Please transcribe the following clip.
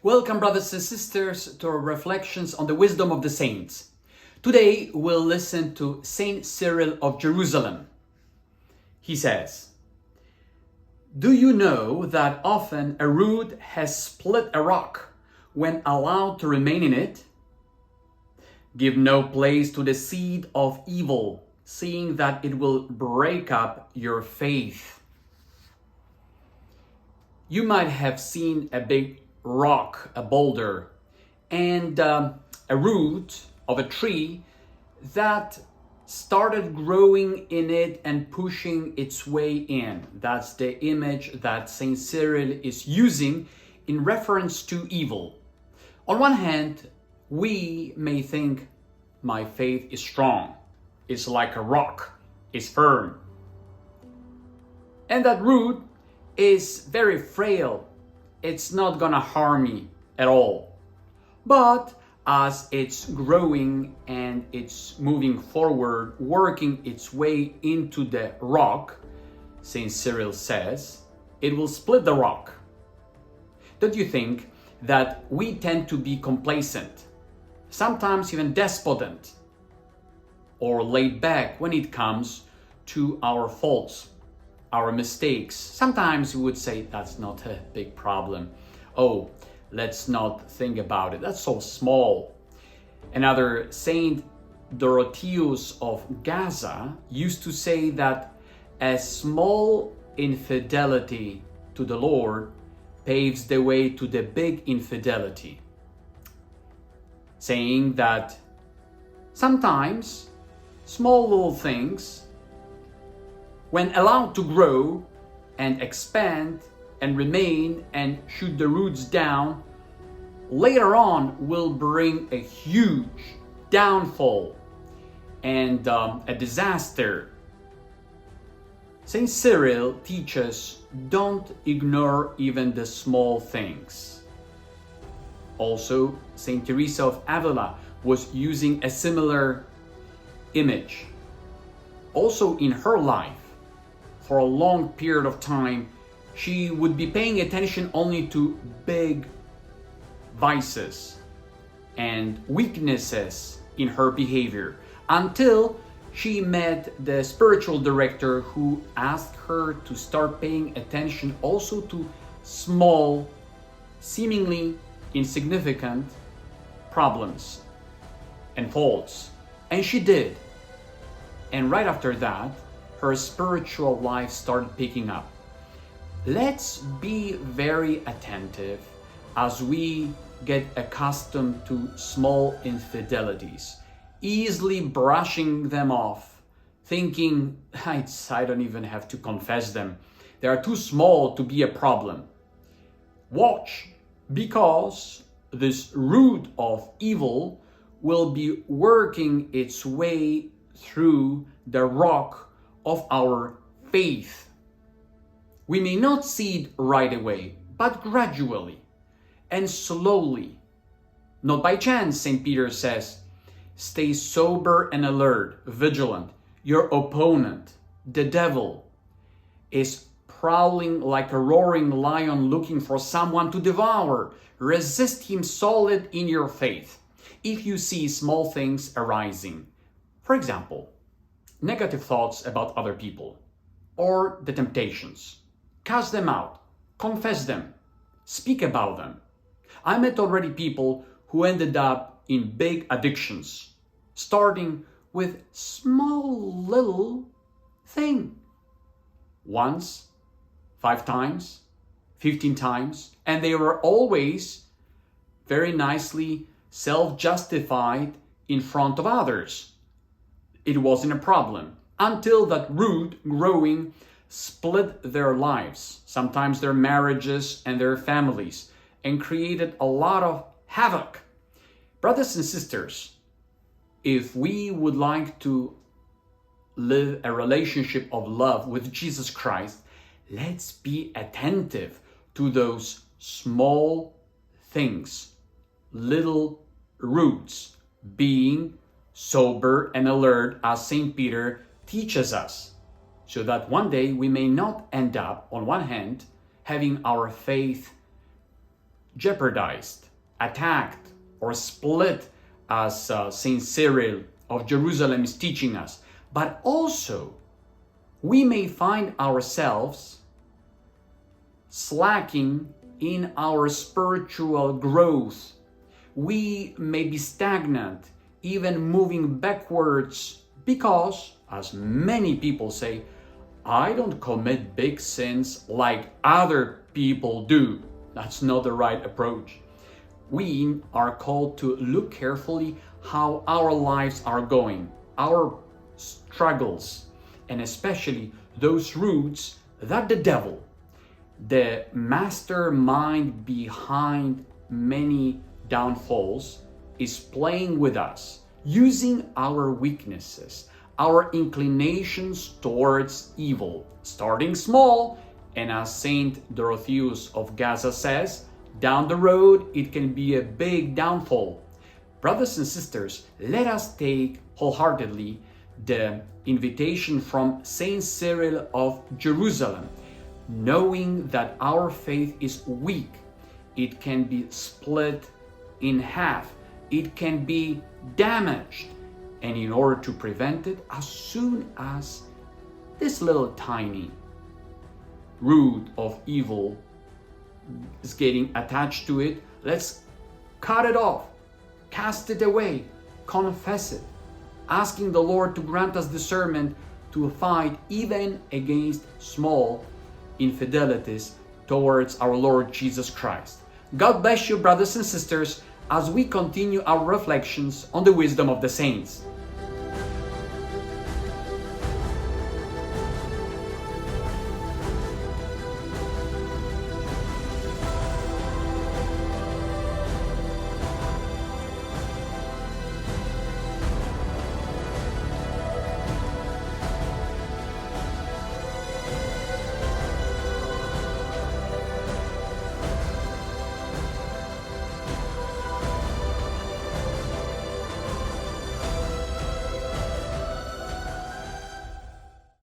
Welcome, brothers and sisters, to our reflections on the wisdom of the saints. Today, we'll listen to Saint Cyril of Jerusalem. He says, "Do you know that often a root has split a rock when allowed to remain in it? Give no place to the seed of evil, seeing that it will break up your faith." You might have seen a big rock, a boulder, and a root of a tree that started growing in it and pushing its way in. That's the image that Saint Cyril is using in reference to evil. On one hand, we may think, my faith is strong, it's like a rock, it's firm. And that root is very frail. It's not gonna harm me at all. But as it's growing and it's moving forward, working its way into the rock, Saint Cyril says, it will split the rock. Don't you think that we tend to be complacent, sometimes even despondent, or laid back when it comes to our faults, our mistakes? Sometimes we would say, that's not a big problem. Oh, let's not think about it. That's so small. Another Saint Dorotheus of Gaza used to say that a small infidelity to the Lord paves the way to the big infidelity, saying that sometimes small little things, when allowed to grow and expand and remain and shoot the roots down, later on will bring a huge downfall and a disaster. Saint Cyril teaches, don't ignore even the small things. Also, Saint Teresa of Avila was using a similar image. Also in her life, for a long period of time, she would be paying attention only to big vices and weaknesses in her behavior until she met the spiritual director who asked her to start paying attention also to small, seemingly insignificant problems and faults. And she did. And right after that, her spiritual life started picking up. Let's be very attentive as we get accustomed to small infidelities, easily brushing them off, thinking, I don't even have to confess them. They are too small to be a problem. Watch, because this root of evil will be working its way through the rock of our faith. We may not see it right away, but gradually and slowly. Not by chance, St. Peter says, stay sober and alert, vigilant. Your opponent, the devil, is prowling like a roaring lion looking for someone to devour. Resist him solid in your faith. If you see small things arising, for example, negative thoughts about other people, or the temptations, cast them out, confess them, speak about them. I met already people who ended up in big addictions, starting with small little thing. Once, 5 times, 15 times, and they were always very nicely self-justified in front of others. It wasn't a problem until that root growing split their lives, sometimes their marriages and their families, and created a lot of havoc. Brothers and sisters, if we would like to live a relationship of love with Jesus Christ, let's be attentive to those small things, little roots, being sober and alert as St. Peter teaches us, so that one day we may not end up, on one hand, having our faith jeopardized, attacked, or split, as Saint Cyril of Jerusalem is teaching us. But also, we may find ourselves slacking in our spiritual growth. We may be stagnant, even moving backwards, because, as many people say, I don't commit big sins like other people do. That's not the right approach. We are called to look carefully how our lives are going, our struggles, and especially those roots that the devil, the mastermind behind many downfalls, is playing with us, using our weaknesses, our inclinations towards evil, starting small, and as Saint Dorotheus of Gaza says, down the road it can be a big downfall. Brothers and sisters, let us take wholeheartedly the invitation from Saint Cyril of Jerusalem, knowing that our faith is weak. It can be split in half. It can be damaged. And in order to prevent it, as soon as this little tiny root of evil is getting attached to it, let's cut it off, cast it away, confess it, asking the Lord to grant us discernment to fight even against small infidelities towards our Lord Jesus Christ. God bless you, brothers and sisters, as we continue our reflections on the wisdom of the saints.